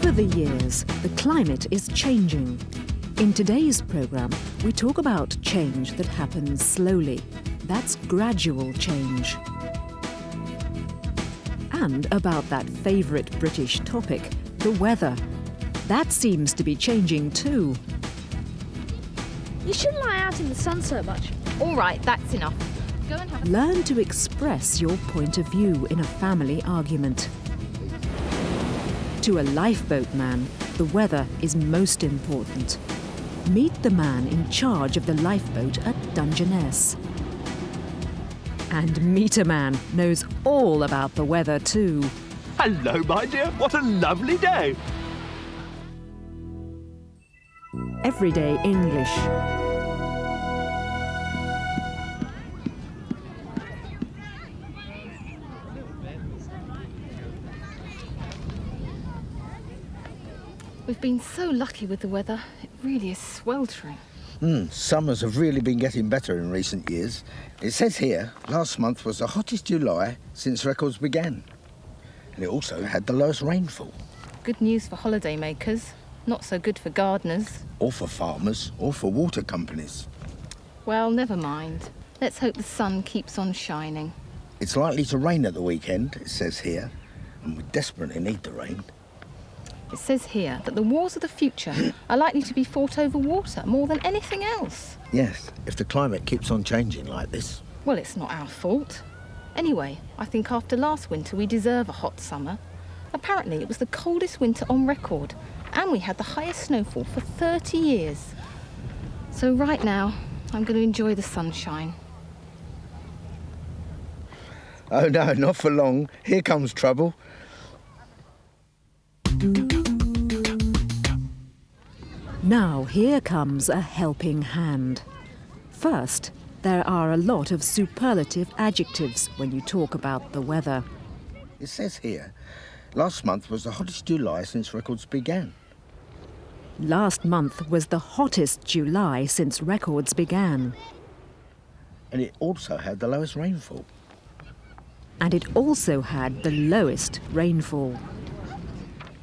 Over the years, the climate is changing. In today's programme, we talk about change that happens slowly. That's gradual change. And about that favourite British topic, the weather. That seems to be changing too. You shouldn't lie out in the sun so much. All right, that's enough. Go and have a... Learn to express your point of view in a family argument. To a lifeboat man, the weather is most important. Meet the man in charge of the lifeboat at Dungeness. And Meter Man knows all about the weather too. Hello, my dear. What a lovely day. Everyday English. We've been so lucky with the weather. It really is sweltering. Summers have really been getting better in recent years. It says here, last month was the hottest July since records began. And it also had the lowest rainfall. Good news for holiday makers. Not so good for gardeners. Or for farmers, or for water companies. Well, never mind. Let's hope the sun keeps on shining. It's likely to rain at the weekend, it says here. And we desperately need the rain. It says here that the wars of the future are likely to be fought over water more than anything else. Yes, if the climate keeps on changing like this. Well, it's not our fault. Anyway, I think after last winter we deserve a hot summer. Apparently it was the coldest winter on record, and we had the highest snowfall for 30 years. So right now, I'm going to enjoy the sunshine. Oh no, not for long. Here comes trouble. Now here comes a helping hand. First, there are a lot of superlative adjectives when you talk about the weather. It says here, last month was the hottest July since records began. Last month was the hottest July since records began. And it also had the lowest rainfall. And it also had the lowest rainfall.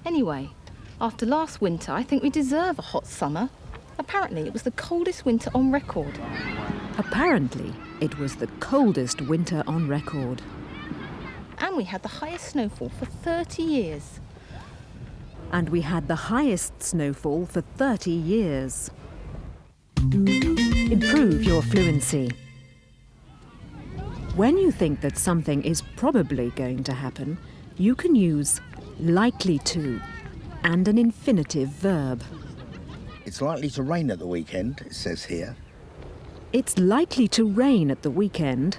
Anyway, after last winter, I think we deserve a hot summer. Apparently it was the coldest winter on record. Apparently, it was the coldest winter on record. And we had the highest snowfall for 30 years. And we had the highest snowfall for 30 years. Improve your fluency. When you think that something is probably going to happen, you can use likely to and an infinitive verb. It's likely to rain at the weekend, it says here. It's likely to rain at the weekend.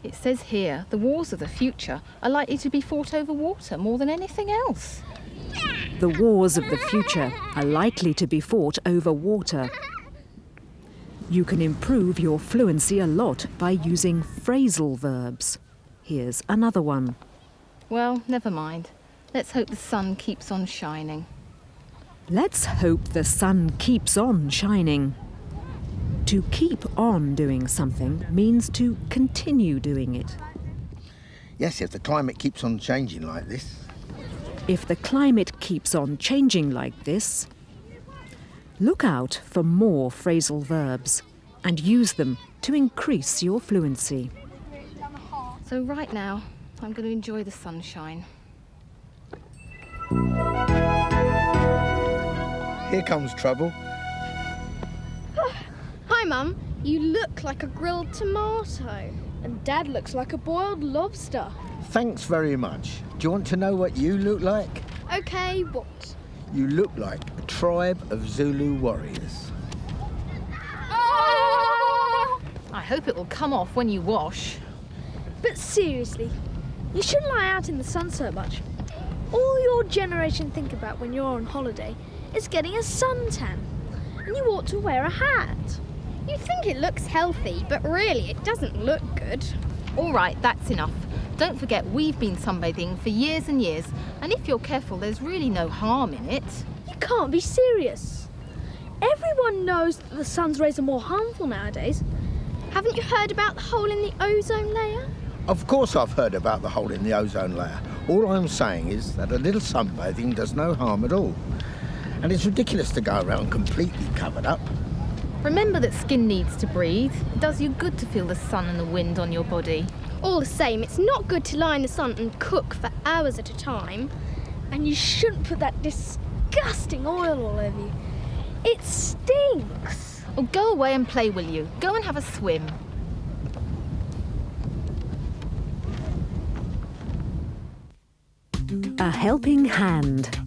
It says here the wars of the future are likely to be fought over water more than anything else. The wars of the future are likely to be fought over water. You can improve your fluency a lot by using phrasal verbs. Here's another one. Well, never mind. Let's hope the sun keeps on shining. Let's hope the sun keeps on shining. To keep on doing something means to continue doing it. Yes, if the climate keeps on changing like this. If the climate keeps on changing like this, look out for more phrasal verbs and use them to increase your fluency. So right now, I'm going to enjoy the sunshine. Here comes trouble. Hi, Mum. You look like a grilled tomato. And Dad looks like a boiled lobster. Thanks very much. Do you want to know what you look like? OK, what? You look like a tribe of Zulu warriors. I hope it will come off when you wash. But seriously, you shouldn't lie out in the sun so much. All your generation think about when you're on holiday is getting a suntan. And you ought to wear a hat. You think it looks healthy, but really it doesn't look good. All right, that's enough. Don't forget we've been sunbathing for years and years, and if you're careful, there's really no harm in it. You can't be serious. Everyone knows that the sun's rays are more harmful nowadays. Haven't you heard about the hole in the ozone layer? Of course I've heard about the hole in the ozone layer. All I'm saying is that a little sunbathing does no harm at all. And it's ridiculous to go around completely covered up. Remember that skin needs to breathe. It does you good to feel the sun and the wind on your body. All the same, it's not good to lie in the sun and cook for hours at a time. And you shouldn't put that disgusting oil all over you. It stinks. Oh, go away and play, will you? Go and have a swim. A helping hand.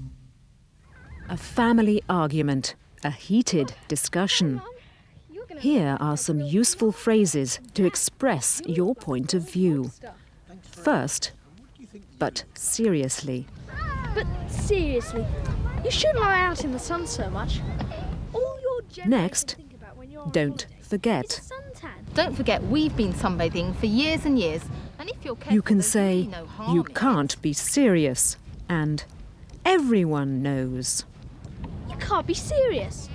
A family argument. A heated discussion. Here are some useful phrases to express your point of view. First, but seriously. But seriously, you shouldn't lie out in the sun so much. All your generation Next, think about when you're on don't holiday forget. is a suntan. Don't forget, we've been sunbathing for years and years. And if you're careful, You can there's say, really no harm you in it. can't be serious, and everyone knows. You can't be serious.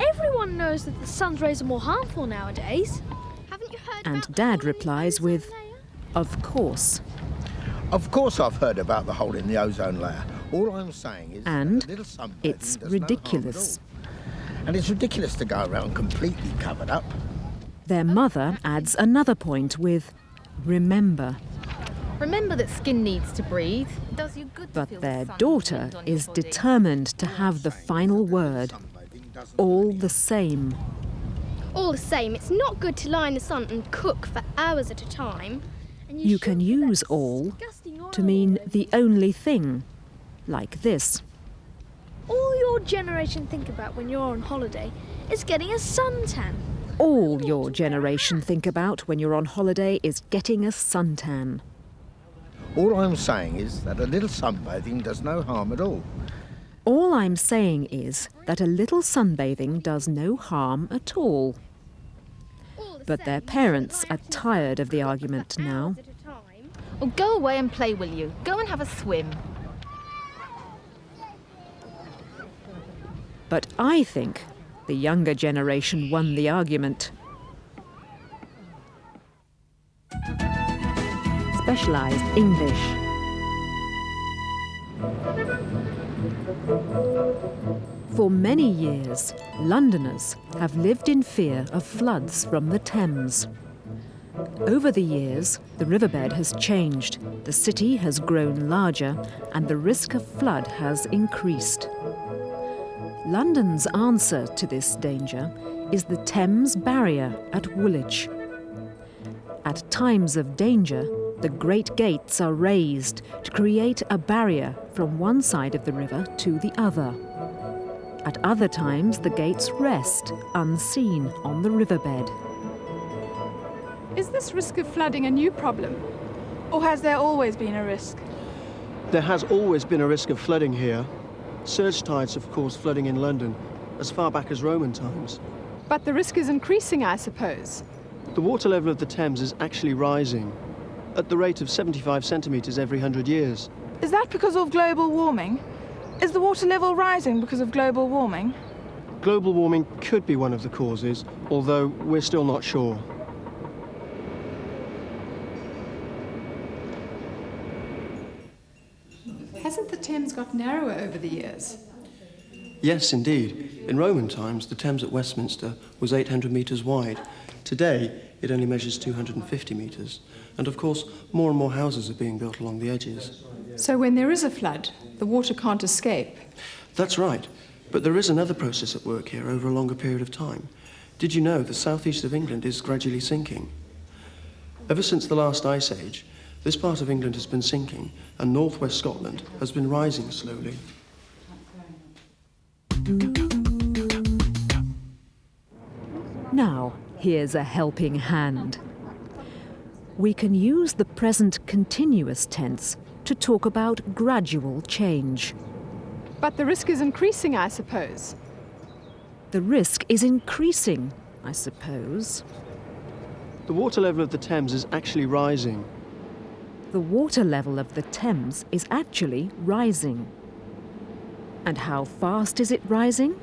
Everyone knows that the sun's rays are more harmful nowadays. Haven't you heard And about the Dad hole in the replies ozone with, layer? of course. Of course I've heard about the hole in the ozone layer. All I'm saying is And that a little sunbathing it's does no harm ridiculous. at all. And it's ridiculous to go around completely covered up. Their mother adds another point with, remember. Remember that skin needs to breathe. It does you good to But feel the their sun and daughter wind on your is body. determined to have the final word. All the same. All the same, it's not good to lie in the sun and cook for hours at a time. And You can shouldn't put use that all disgusting oil to all mean over the you. only thing. Like this. All your generation think about when you're on holiday is getting a suntan. All your generation think about when you're on holiday is getting a suntan. All I'm saying is that a little sunbathing does no harm at all. All I'm saying is that a little sunbathing does no harm at all. All the But same, their you shouldn't parents lie are out in the sun tired of the and cook argument for now. hours at a time. Oh, go away and play, will you? Go and have a swim. But I think the younger generation won the argument. Specialised English. For many years, Londoners have lived in fear of floods from the Thames. Over the years, the riverbed has changed, the city has grown larger, and the risk of flood has increased. London's answer to this danger is the Thames Barrier at Woolwich. At times of danger, the Great Gates are raised to create a barrier from one side of the river to the other. At other times, the gates rest unseen on the riverbed. Is this risk of flooding a new problem? Or has there always been a risk? There has always been a risk of flooding here. Surge tides have caused flooding in London as far back as Roman times. But the risk is increasing, I suppose. The water level of the Thames is actually rising at the rate of 75 centimetres every 100 years. Is that because of global warming? Is the water level rising because of global warming? Global warming could be one of the causes, although we're still not sure. Hasn't the Thames got narrower over the years? Yes, indeed. In Roman times, the Thames at Westminster was 800 metres wide. Today, it only measures 250 metres. And of course, more and more houses are being built along the edges. So when there is a flood, the water can't escape. That's right. But there is another process at work here over a longer period of time. Did you know the southeast of England is gradually sinking? Ever since the last ice age, this part of England has been sinking, and northwest Scotland has been rising slowly. Now, here's a helping hand. We can use the present continuous tense to talk about gradual change. But the risk is increasing, I suppose. The risk is increasing, I suppose. The water level of the Thames is actually rising. The water level of the Thames is actually rising. And how fast is it rising?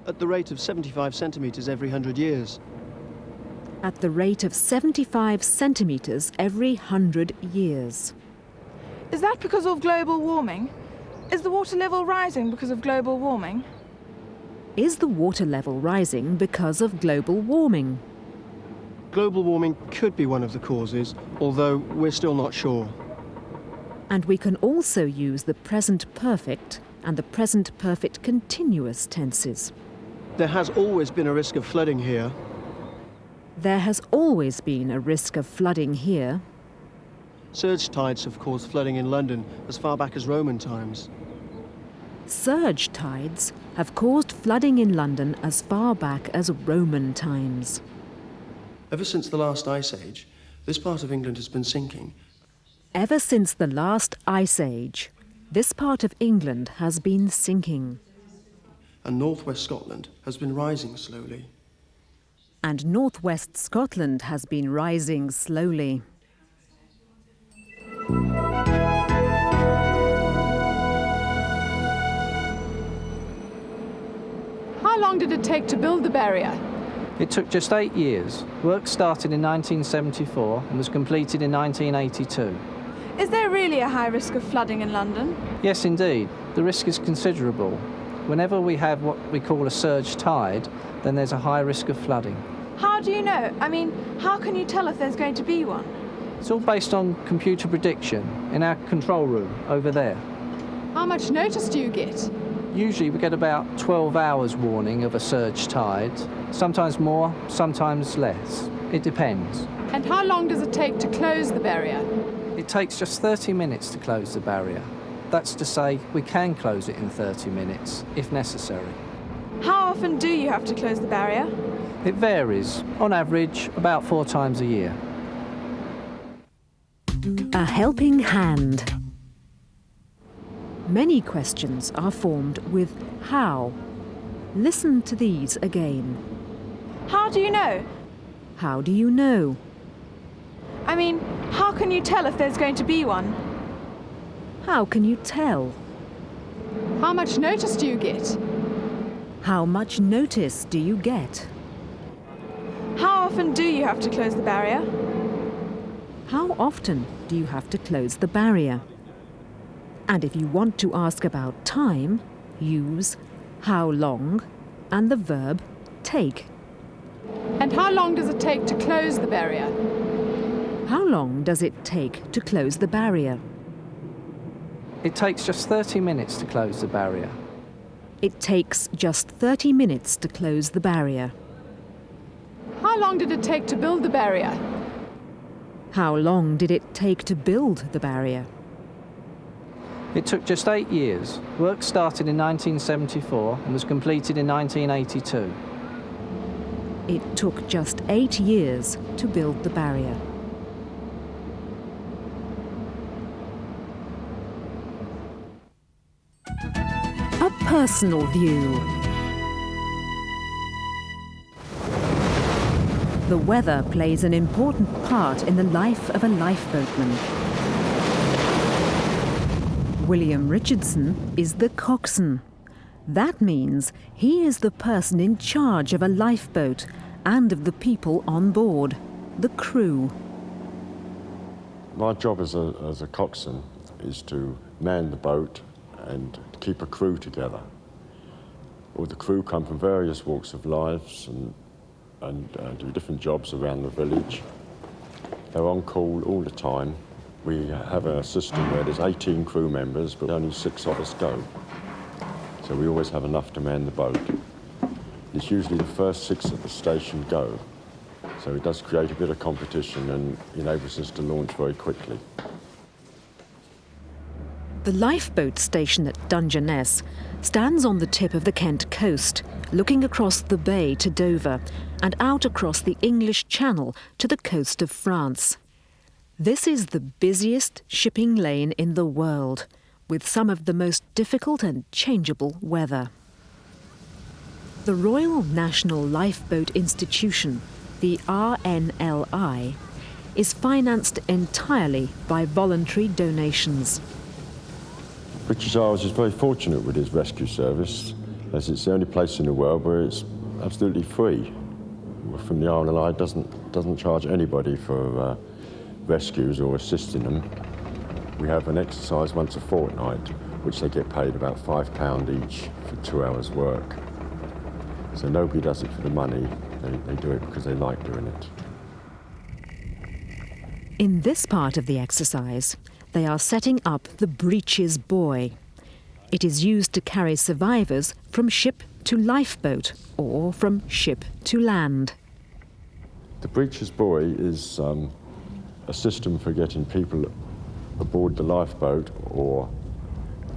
At the rate of 75 centimetres every 100 years. at the rate of 75 centimetres every 100 years. Is that because of global warming? Is the water level rising because of global warming? Is the water level rising because of global warming? Global warming could be one of the causes, although we're still not sure. And we can also use the present perfect and the present perfect continuous tenses. There has always been a risk of flooding here. There has always been a risk of flooding here. Surge tides have caused flooding in London as far back as Roman times. Surge tides have caused flooding in London as far back as Roman times. Ever since the last ice age, this part of England has been sinking. Ever since the last ice age, this part of England has been sinking. And northwest Scotland has been rising slowly. And northwest Scotland has been rising slowly. How long did it take to build the barrier? It took just 8 years. Work started in 1974 and was completed in 1982. Is there really a high risk of flooding in London? Yes, indeed. The risk is considerable. Whenever we have what we call a surge tide, then there's a high risk of flooding. How do you know? I mean, how can you tell if there's going to be one? It's all based on computer prediction in our control room over there. How much notice do you get? Usually we get about 12 hours warning of a surge tide, sometimes more, sometimes less. It depends. And how long does it take to close the barrier? It takes just 30 minutes to close the barrier. That's to say, we can close it in 30 minutes, if necessary. How often do you have to close the barrier? It varies. On average, about 4 times a year. A helping hand. Many questions are formed with how. Listen to these again. How do you know? How do you know? I mean, how can you tell if there's going to be one? How can you tell? How much notice do you get? How much notice do you get? How often do you have to close the barrier? How often do you have to close the barrier? And if you want to ask about time, use how long and the verb take. And how long does it take to close the barrier? How long does it take to close the barrier? It takes just 30 minutes to close the barrier. It takes just 30 minutes to close the barrier. How long did it take to build the barrier? How long did it take to build the barrier? It took just 8 years. Work started in 1974 and was completed in 1982. It took just 8 years to build the barrier. A personal view. The weather plays an important part in the life of a lifeboatman. William Richardson is the coxswain. That means he is the person in charge of a lifeboat and of the people on board, the crew. My job as a coxswain is to man the boat and keep a crew together. All the crew come from various walks of lives and do different jobs around the village. They're on call all the time. We have a system where there's 18 crew members, but only 6 of us go. So we always have enough to man the boat. It's usually the first 6 at the station go. So it does create a bit of competition and enables us to launch very quickly. The lifeboat station at Dungeness stands on the tip of the Kent coast, looking across the bay to Dover and out across the English Channel to the coast of France. This is the busiest shipping lane in the world, with some of the most difficult and changeable weather. The Royal National Lifeboat Institution, the RNLI, is financed entirely by voluntary donations. British Isles is very fortunate with its rescue service, as it's the only place in the world where it's absolutely free. From the RNLI doesn't doesn't charge anybody for rescues or assisting them. We have an exercise once a fortnight, which they get paid about £5 each for 2 hours work. So nobody does it for the money, they do it because they like doing it. In this part of the exercise, they are setting up the breeches buoy. It is used to carry survivors from ship to lifeboat or from ship to land. The breeches buoy is a system for getting people aboard the lifeboat or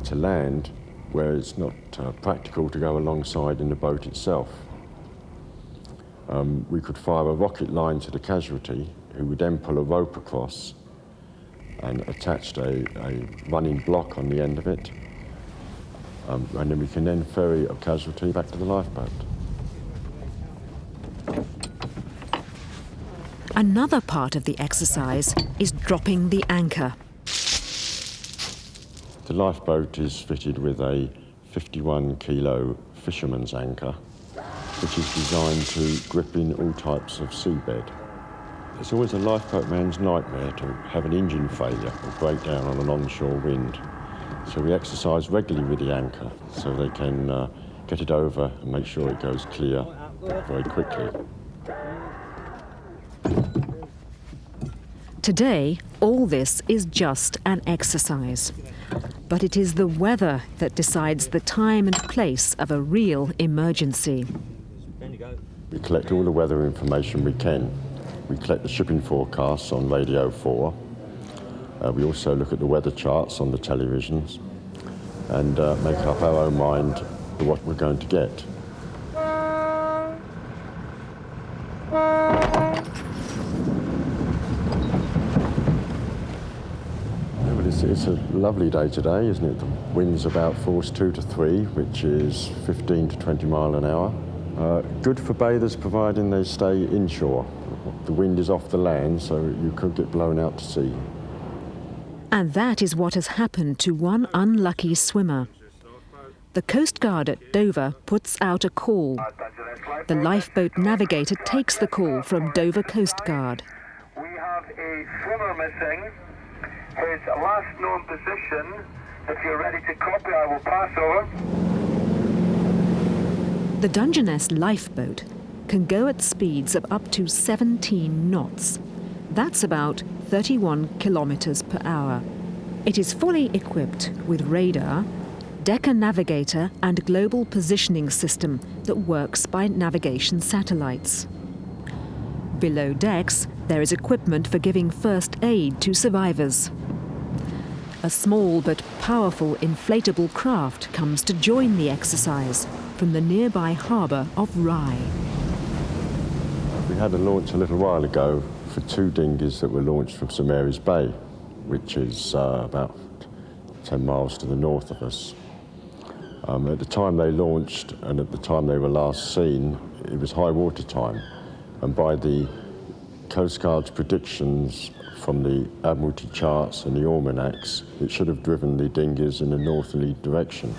to land where it's not practical to go alongside in the boat itself. We could fire a rocket line to the casualty, who would then pull a rope across and attach a running block on the end of it. And then we can then ferry a casualty back to the lifeboat. Another part of the exercise is dropping the anchor. The lifeboat is fitted with a 51-kilo fisherman's anchor, which is designed to grip in all types of seabed. It's always a lifeboat man's nightmare to have an engine failure or break down on an onshore wind. So we exercise regularly with the anchor so they can get it over and make sure it goes clear very quickly. Today, all this is just an exercise. But it is the weather that decides the time and place of a real emergency. We collect all the weather information we can. We collect the shipping forecasts on Radio 4. We also look at the weather charts on the televisions and make up our own mind what we're going to get. It's a lovely day today, isn't it? The wind's about force 2 to 3, which is 15 to 20 mile an hour. Good for bathers providing they stay inshore. The wind is off the land, so you could get blown out to sea. And that is what has happened to one unlucky swimmer. The Coast Guard at Dover puts out a call. The lifeboat navigator takes the call from Dover Coast Guard. We have a swimmer missing. His last known position. If you're ready to copy, I will pass over. The Dungeness lifeboat can go at speeds of up to 17 knots. That's about 31 kilometers per hour. It is fully equipped with radar, Decker navigator and global positioning system that works by navigation satellites. Below decks, there is equipment for giving first aid to survivors. A small but powerful inflatable craft comes to join the exercise from the nearby harbour of Rye. We had a launch a little while ago for 2 dinghies that were launched from St Mary's Bay, which is about 10 miles to the north of us. At the time they launched and at the time they were last seen, it was high water time. And by the Coast Guard's predictions from the Admiralty charts and the almanacs, it should have driven the dinghies in a northerly direction.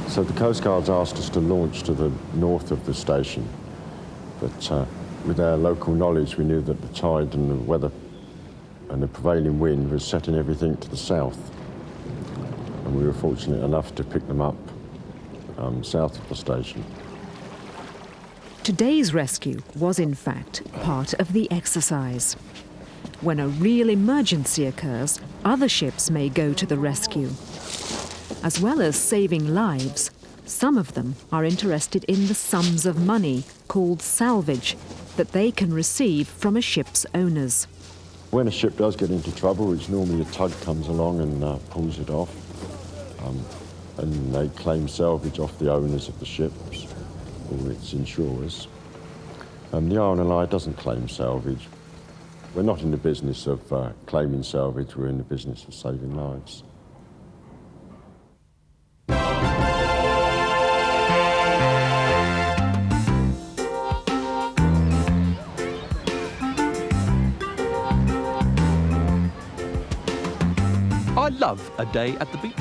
So the Coast Guard's asked us to launch to the north of the station. But with our local knowledge, we knew that the tide and the weather and the prevailing wind was setting everything to the south. And we were fortunate enough to pick them up south of the station. Today's rescue was in fact part of the exercise. When a real emergency occurs, other ships may go to the rescue. As well as saving lives, some of them are interested in the sums of money called salvage that they can receive from a ship's owners. When a ship does get into trouble, which normally a tug comes along and pulls it off, and they claim salvage off the owners of the ships or its insurers. The RNLI doesn't claim salvage. We're not in the business of claiming salvage, we're in the business of saving lives. I love a day at the beach,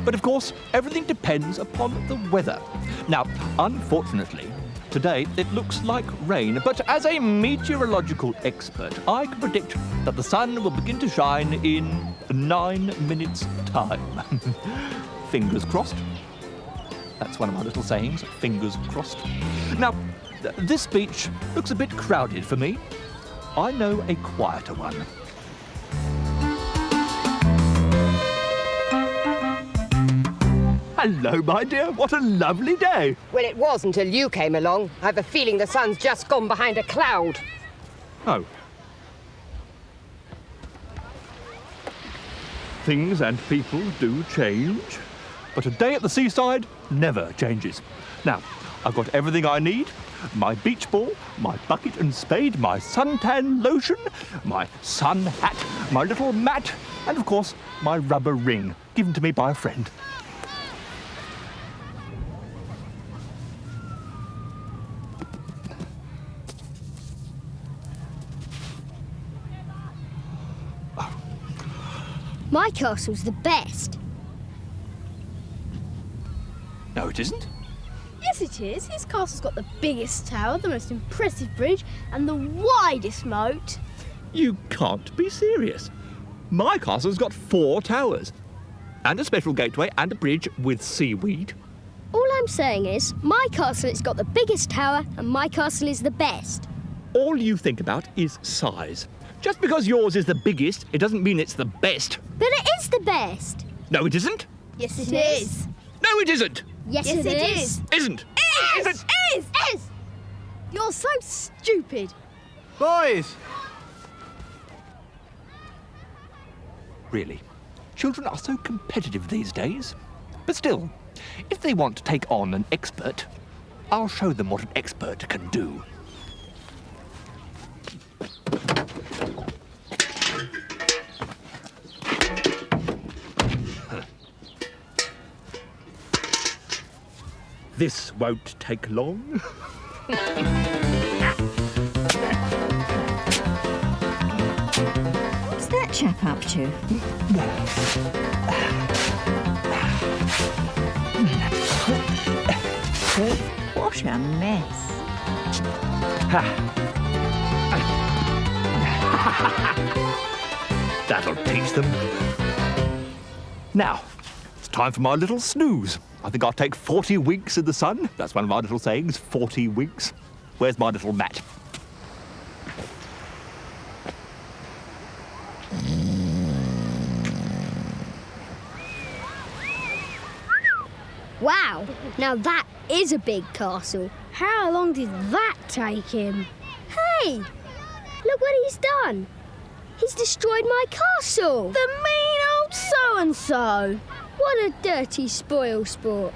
but of course everything depends upon the weather. Now, unfortunately, Today, it looks like rain, but as a meteorological expert, I can predict that the sun will begin to shine in 9 minutes' time. Fingers crossed. That's one of my little sayings, fingers crossed. Now, this beach looks a bit crowded for me. I know a quieter one. Hello, my dear. What a lovely day. Well, it was until you came along. I have a feeling the sun's just gone behind a cloud. Oh. Things and people do change, but a day at the seaside never changes. Now, I've got everything I need. My beach ball, my bucket and spade, my suntan lotion, my sun hat, my little mat, and of course, my rubber ring, given to me by a friend. My castle's the best. No, it isn't. Yes, it is. His castle's got the biggest tower, the most impressive bridge, and the widest moat. You can't be serious. My castle's got 4 towers, and a special gateway and a bridge with seaweed. All I'm saying is, my castle has got the biggest tower, and my castle is the best. All you think about is size. Just because yours is the biggest, it doesn't mean it's the best. But it is the best. No, it isn't. Yes, it is. No, it isn't. Yes, it is. Isn't. It is. Is. You're so stupid. Boys! Really, children are so competitive these days. But still, if they want to take on an expert, I'll show them what an expert can do. This won't take long. What's that chap up to? What a mess. That'll teach them. Now, it's time for my little snooze. I think I'll take 40 winks in the sun. That's one of my little sayings, 40 winks. Where's my little mat? Wow, now that is a big castle. How long did that take him? Hey, look what he's done. He's destroyed my castle. The mean old so-and-so. What a dirty spoil sport.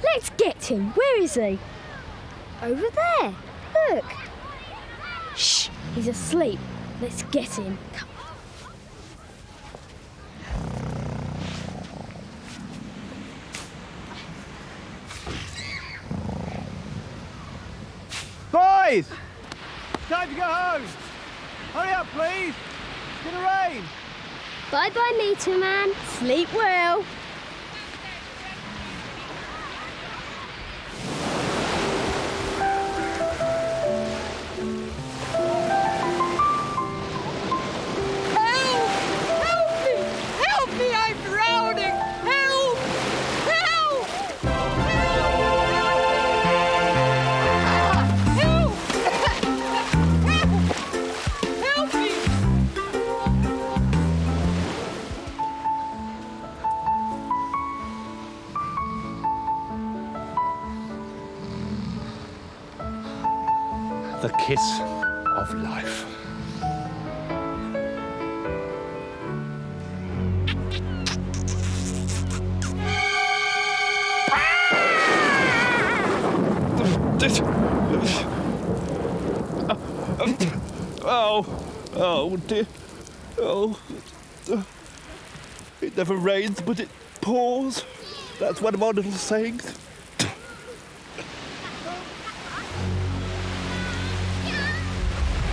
Let's get him. Where is he? Over there. Look. Shh, he's asleep. Let's get him. Come on. Boys! Time to go home. Hurry up, please. It's gonna rain. Bye-bye, meter man. Sleep well. The kiss of life. Oh dear. Oh. It never rains, but it pours. That's one of our little sayings.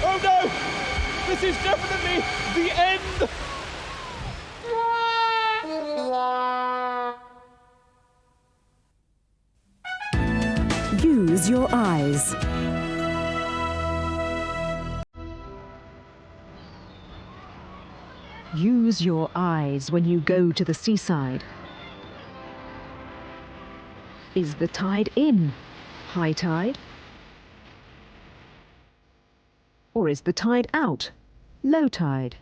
Oh no! This is definitely the end! Use Use your eyes. Use your eyes when you go to the seaside. Is the tide in? High tide? Or is the tide out? Low tide?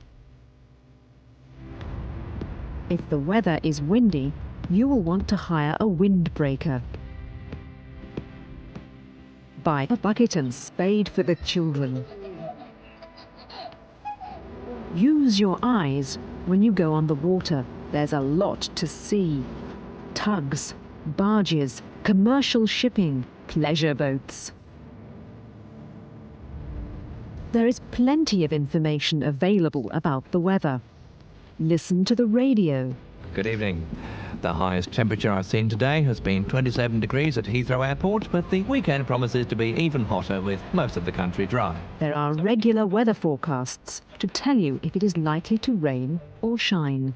If the weather is windy, you will want to hire a windbreaker. Buy a bucket and spade for the children. Use your eyes when you go on the water. There's a lot to see. Tugs, barges, commercial shipping, pleasure boats. There is plenty of information available about the weather. Listen to the radio. Good evening. The highest temperature I've seen today has been 27 degrees at Heathrow Airport, but the weekend promises to be even hotter with most of the country dry. There are regular weather forecasts to tell you if it is likely to rain or shine.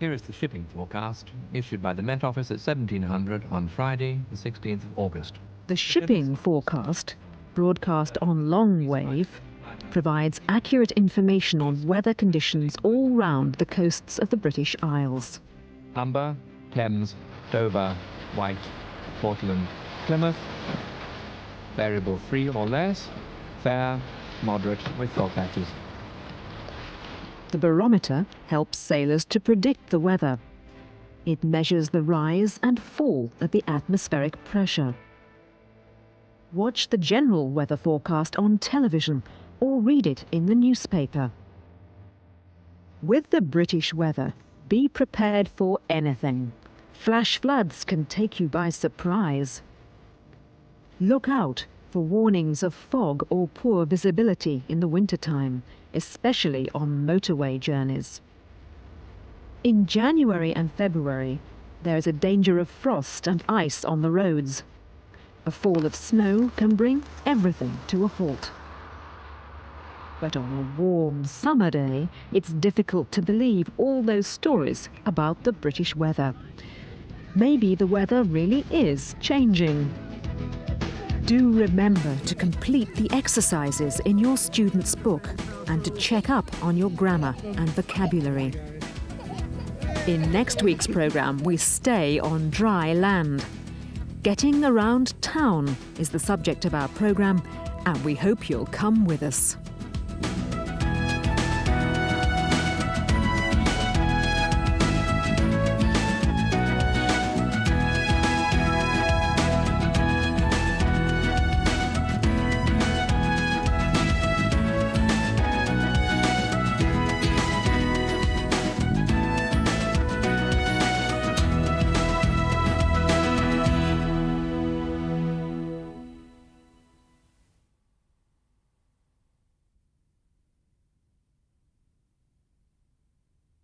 Here is the shipping forecast, issued by the Met Office at 1700 on Friday, the 16th of August. The shipping forecast, broadcast on long wave, provides accurate information on weather conditions all round the coasts of the British Isles. Humber, Thames, Dover, White, Portland, Plymouth. Variable 3 or less. Fair, moderate with fog patches. The barometer helps sailors to predict the weather. It measures the rise and fall of the atmospheric pressure. Watch the general weather forecast on television or read it in the newspaper. With the British weather, be prepared for anything. Flash floods can take you by surprise. Look out for warnings of fog or poor visibility in the wintertime, especially on motorway journeys. In January and February, there is a danger of frost and ice on the roads. A fall of snow can bring everything to a halt. But on a warm summer day, it's difficult to believe all those stories about the British weather. Maybe the weather really is changing. Do remember to complete the exercises in your student's book and to check up on your grammar and vocabulary. In next week's programme, we stay on dry land. Getting around town is the subject of our programme, and we hope you'll come with us.